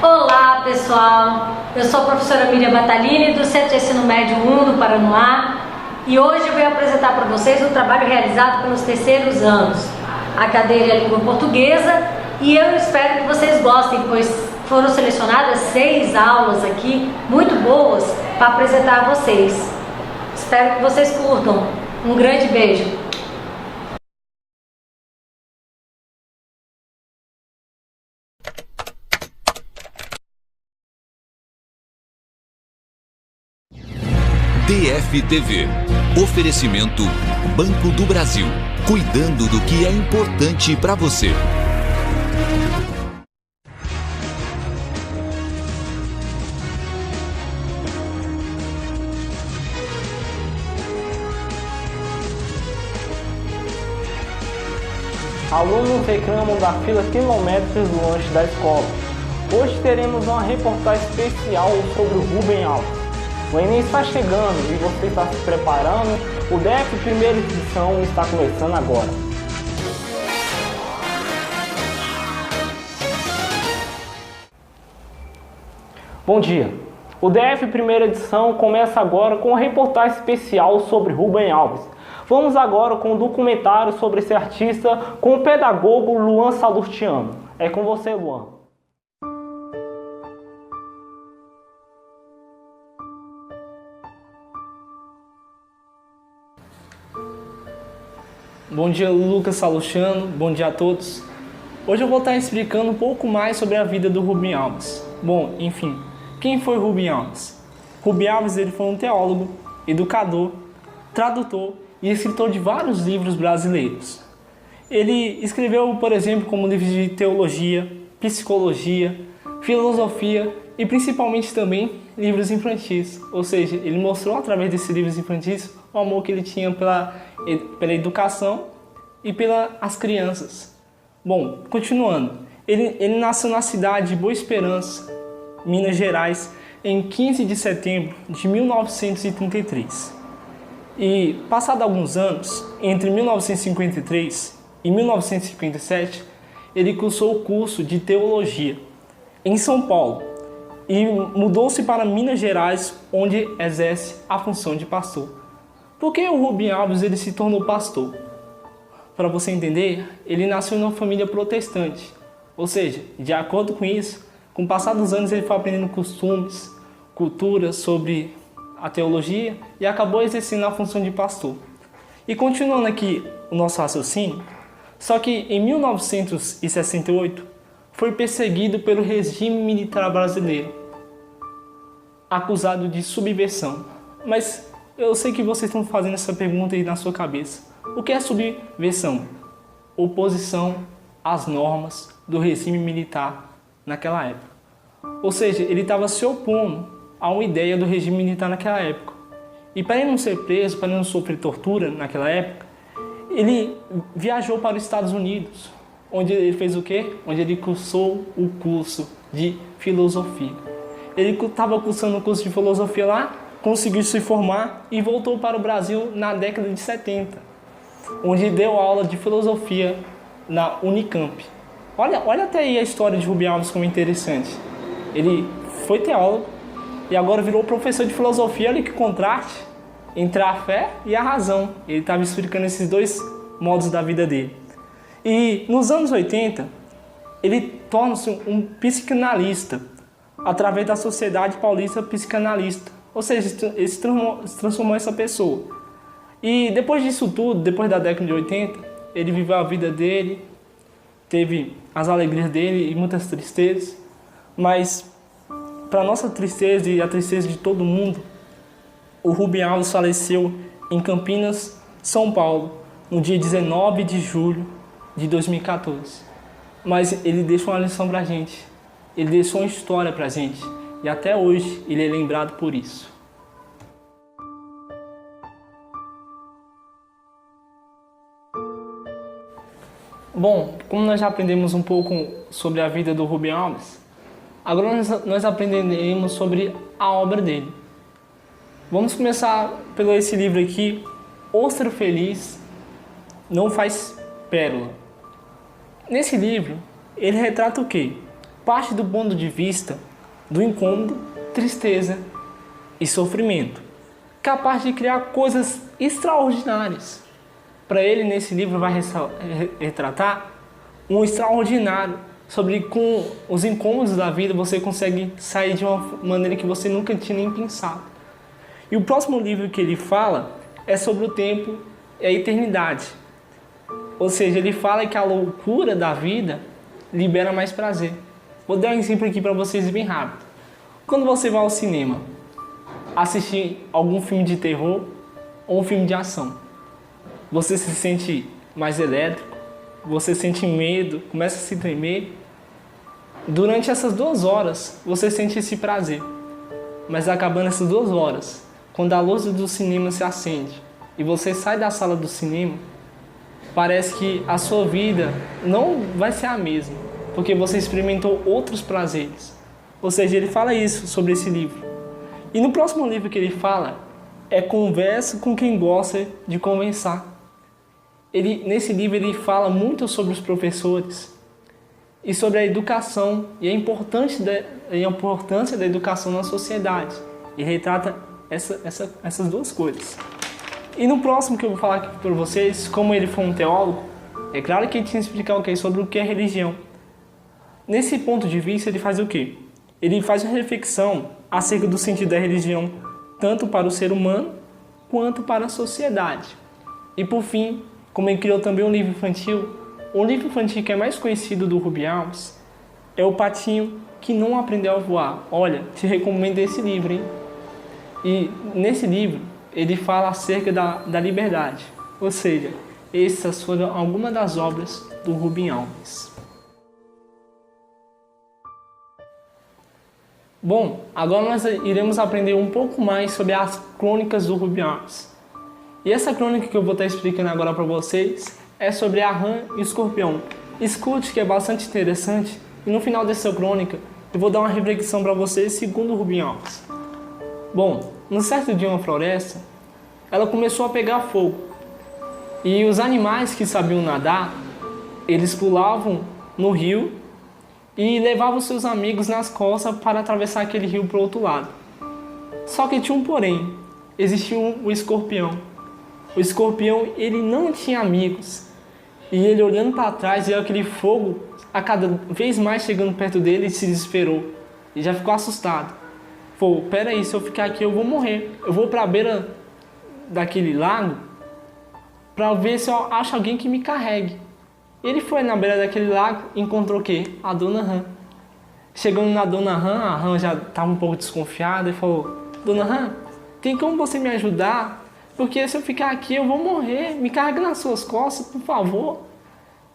Olá pessoal, eu sou a professora Miriam Batalini do Centro de Ensino Médio 1 do Paranoá e hoje eu venho apresentar para vocês o trabalho realizado pelos terceiros anos. A cadeira é a língua portuguesa e eu espero que vocês gostem, pois foram selecionadas 6 aulas aqui muito boas para apresentar a vocês. Espero que vocês curtam. Um grande beijo! DFTV. Oferecimento Banco do Brasil. Cuidando do que é importante para você. Alunos reclamam da fila quilométricos do lanche da escola. Hoje teremos uma reportagem especial sobre o Rubem Alves. O Enem está chegando e você está se preparando? O DF primeira edição está começando agora. Bom dia! O DF primeira edição começa agora com uma reportagem especial sobre Rubem Alves. Vamos agora com um documentário sobre esse artista com o pedagogo Luan Salustiano. É com você, Luan. Bom dia, Lucas Salustiano. Bom dia a todos. Hoje eu vou estar explicando um pouco mais sobre a vida do Rubem Alves. Bom, enfim, quem foi Rubem Alves? Rubem Alves ele foi um teólogo, educador, tradutor e escritor de vários livros brasileiros. Ele escreveu, por exemplo, como livros de teologia, psicologia, filosofia e principalmente também livros infantis. Ou seja, ele mostrou através desses livros infantis o amor que ele tinha pela educação e pelas crianças. Bom, continuando, ele nasceu na cidade de Boa Esperança, Minas Gerais, em 15 de setembro de 1933. E, passados alguns anos, entre 1953 e 1957, ele cursou o curso de teologia em São Paulo e mudou-se para Minas Gerais, onde exerce a função de pastor. Por que o Rubem Alves ele se tornou pastor? Para você entender, ele nasceu em uma família protestante. Ou seja, de acordo com isso, com o passar dos anos ele foi aprendendo costumes, culturas sobre a teologia e acabou exercendo a função de pastor. E continuando aqui o nosso raciocínio, só que em 1968 foi perseguido pelo regime militar brasileiro, acusado de subversão. Mas eu sei que vocês estão fazendo essa pergunta aí na sua cabeça. O que é subversão? Oposição às normas do regime militar naquela época. Ou seja, ele estava se opondo a uma ideia do regime militar naquela época. E para ele não ser preso, para ele não sofrer tortura naquela época, ele viajou para os Estados Unidos, onde ele fez o quê? Onde ele cursou o curso de filosofia. Ele estava cursando o curso de filosofia lá, conseguiu se formar e voltou para o Brasil na década de 70, onde deu aula de filosofia na Unicamp. Olha até aí a história de Rubem Alves como interessante. Ele foi teólogo e agora virou professor de filosofia. Olha que contraste entre a fé e a razão. Ele estava explicando esses dois modos da vida dele. E nos anos 80, ele torna-se um psicanalista através da Sociedade Paulista Psicanalista. Ou seja, ele se transformou essa pessoa. E depois disso tudo, depois da década de 80, ele viveu a vida dele, teve as alegrias dele e muitas tristezas. Mas, para nossa tristeza e a tristeza de todo mundo, o Rubem Alves faleceu em Campinas, São Paulo, no dia 19 de julho de 2014. Mas ele deixou uma lição para a gente, ele deixou uma história para a gente. E até hoje ele é lembrado por isso. Bom, como nós já aprendemos um pouco sobre a vida do Rubem Alves, agora nós aprenderemos sobre a obra dele. Vamos começar pelo esse livro aqui, Ostra Feliz Não Faz Pérola. Nesse livro, ele retrata o quê? parte do ponto de vista do incômodo, tristeza e sofrimento, capaz de criar coisas extraordinárias. Para ele, nesse livro, vai retratar um extraordinário sobre com os incômodos da vida você consegue sair de uma maneira que você nunca tinha nem pensado. E o próximo livro que ele fala é sobre o tempo e a eternidade. Ou seja, ele fala que a loucura da vida libera mais prazer. Vou dar um exemplo aqui para vocês bem rápido. Quando você vai ao cinema assistir algum filme de terror ou um filme de ação, você se sente mais elétrico, você sente medo, começa a se tremer. Durante essas 2 horas, você sente esse prazer. Mas acabando essas 2 horas, quando a luz do cinema se acende e você sai da sala do cinema, parece que a sua vida não vai ser a mesma, porque você experimentou outros prazeres. Ou seja, ele fala isso sobre esse livro. E no próximo livro que ele fala é Conversa com quem gosta de conversar. Nesse livro ele fala muito sobre os professores e sobre a educação e a importância da educação na sociedade. E retrata essas 2 coisas. E no próximo que eu vou falar aqui para vocês, como ele foi um teólogo, é claro que ele tinha que explicar sobre o que é religião. Nesse ponto de vista, ele faz o quê? Ele faz uma reflexão acerca do sentido da religião, tanto para o ser humano, quanto para a sociedade. E por fim, como ele criou também um livro infantil que é mais conhecido do Rubem Alves, é O Patinho que Não Aprendeu a Voar. Olha, te recomendo esse livro, hein? E nesse livro, ele fala acerca da liberdade. Ou seja, essas foram algumas das obras do Rubem Alves. Bom, agora nós iremos aprender um pouco mais sobre as crônicas do Rubem Alves. E essa crônica que eu vou estar explicando agora para vocês é sobre a rã e o escorpião. Escute que é bastante interessante e no final dessa crônica eu vou dar uma reflexão para vocês segundo o Rubem Alves. Bom, num certo dia uma floresta, ela começou a pegar fogo. E os animais que sabiam nadar, eles pulavam no rio e levavam seus amigos nas costas para atravessar aquele rio para o outro lado. Só que tinha um porém, existia o escorpião. O escorpião, ele não tinha amigos. E ele olhando para trás, viu aquele fogo a cada vez mais chegando perto dele e se desesperou. E já ficou assustado. Falou, peraí, se eu ficar aqui eu vou morrer. Eu vou para a beira daquele lago para ver se eu acho alguém que me carregue. Ele foi na beira daquele lago e encontrou o quê? A Dona Rã. Chegando na Dona Rã, a Rã já estava um pouco desconfiada e falou, Dona Rã, tem como você me ajudar? Porque se eu ficar aqui eu vou morrer, me carrega nas suas costas, por favor.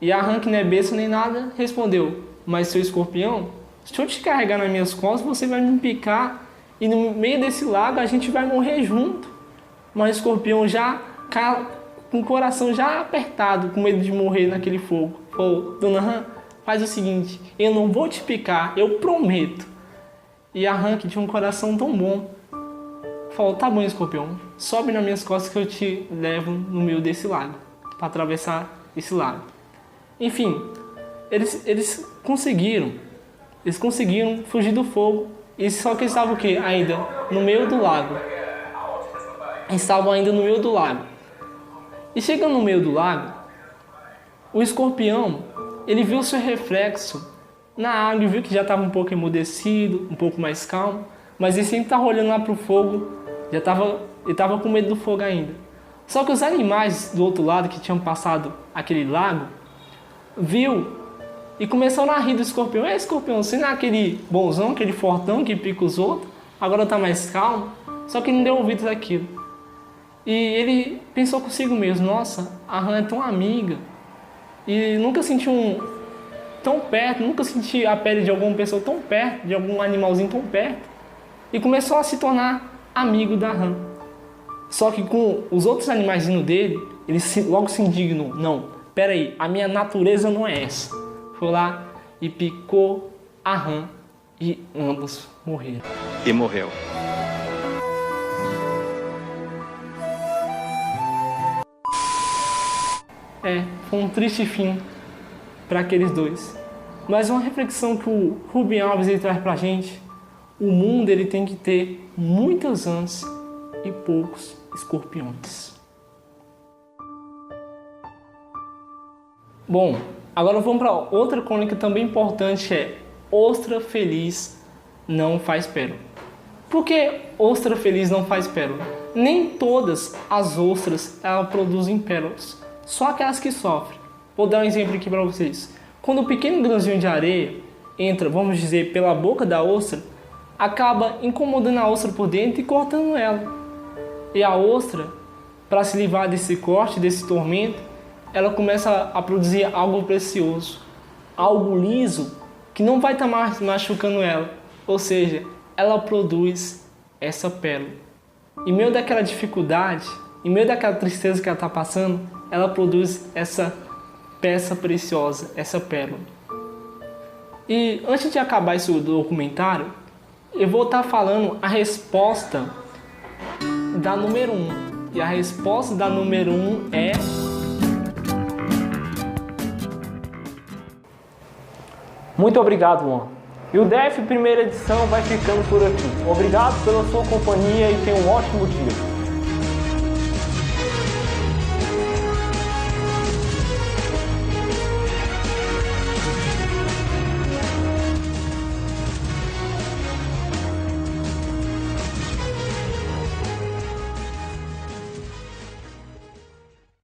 E a Rã, que não é besta nem nada, respondeu, mas seu escorpião, se eu te carregar nas minhas costas, você vai me picar e no meio desse lago a gente vai morrer junto. Mas o escorpião já com o coração já apertado, com medo de morrer naquele fogo, falou, Dona Rã, faz o seguinte, eu não vou te picar, eu prometo. E a Rã, que tinha um coração tão bom, falou, tá bom, escorpião, sobe nas minhas costas que eu te levo no meio desse lago, para atravessar esse lago. Enfim, eles conseguiram fugir do fogo, e só que eles estavam o quê? Ainda no meio do lago. Estavam ainda no meio do lago. E chegando no meio do lago, o escorpião, ele viu seu reflexo na água e viu que já estava um pouco emudecido, um pouco mais calmo, mas ele sempre estava olhando lá para o fogo, ele estava com medo do fogo ainda. Só que os animais do outro lado, que tinham passado aquele lago, viu e começaram a rir do escorpião. Escorpião, você não é aquele bonzão, aquele fortão que pica os outros, agora está mais calmo. Só que não deu ouvido daquilo. E ele pensou consigo mesmo, nossa, a rã é tão amiga. E nunca senti tão perto, nunca senti a pele de alguma pessoa tão perto, de algum animalzinho tão perto. E começou a se tornar amigo da rã. Só que com os outros animaizinhos dele, ele logo se indignou. Não, peraí, a minha natureza não é essa. Foi lá e picou a rã e ambos morreram. E morreu. Foi um triste fim para aqueles dois. Mas uma reflexão que o Rubem Alves ele traz pra gente: o mundo ele tem que ter muitas ãs e poucos escorpiões. Bom, agora vamos para outra crônica também importante, é ostra feliz não faz pérola. Por que ostra feliz não faz pérola? Nem todas as ostras elas produzem pérolas, só aquelas que sofrem. Vou dar um exemplo aqui para vocês. Quando um pequeno grãozinho de areia entra, vamos dizer, pela boca da ostra, acaba incomodando a ostra por dentro e cortando ela. E a ostra, para se livrar desse corte, desse tormento, ela começa a produzir algo precioso, algo liso, que não vai estar mais machucando ela. Ou seja, ela produz essa pérola. Em meio daquela dificuldade, em meio daquela tristeza que ela está passando, ela produz essa peça preciosa, essa pérola. E antes de acabar esse documentário, eu vou estar falando a resposta da número 1. E a resposta da número 1 é... Muito obrigado, Juan. E o DF primeira edição vai ficando por aqui. Obrigado pela sua companhia e tenha um ótimo dia.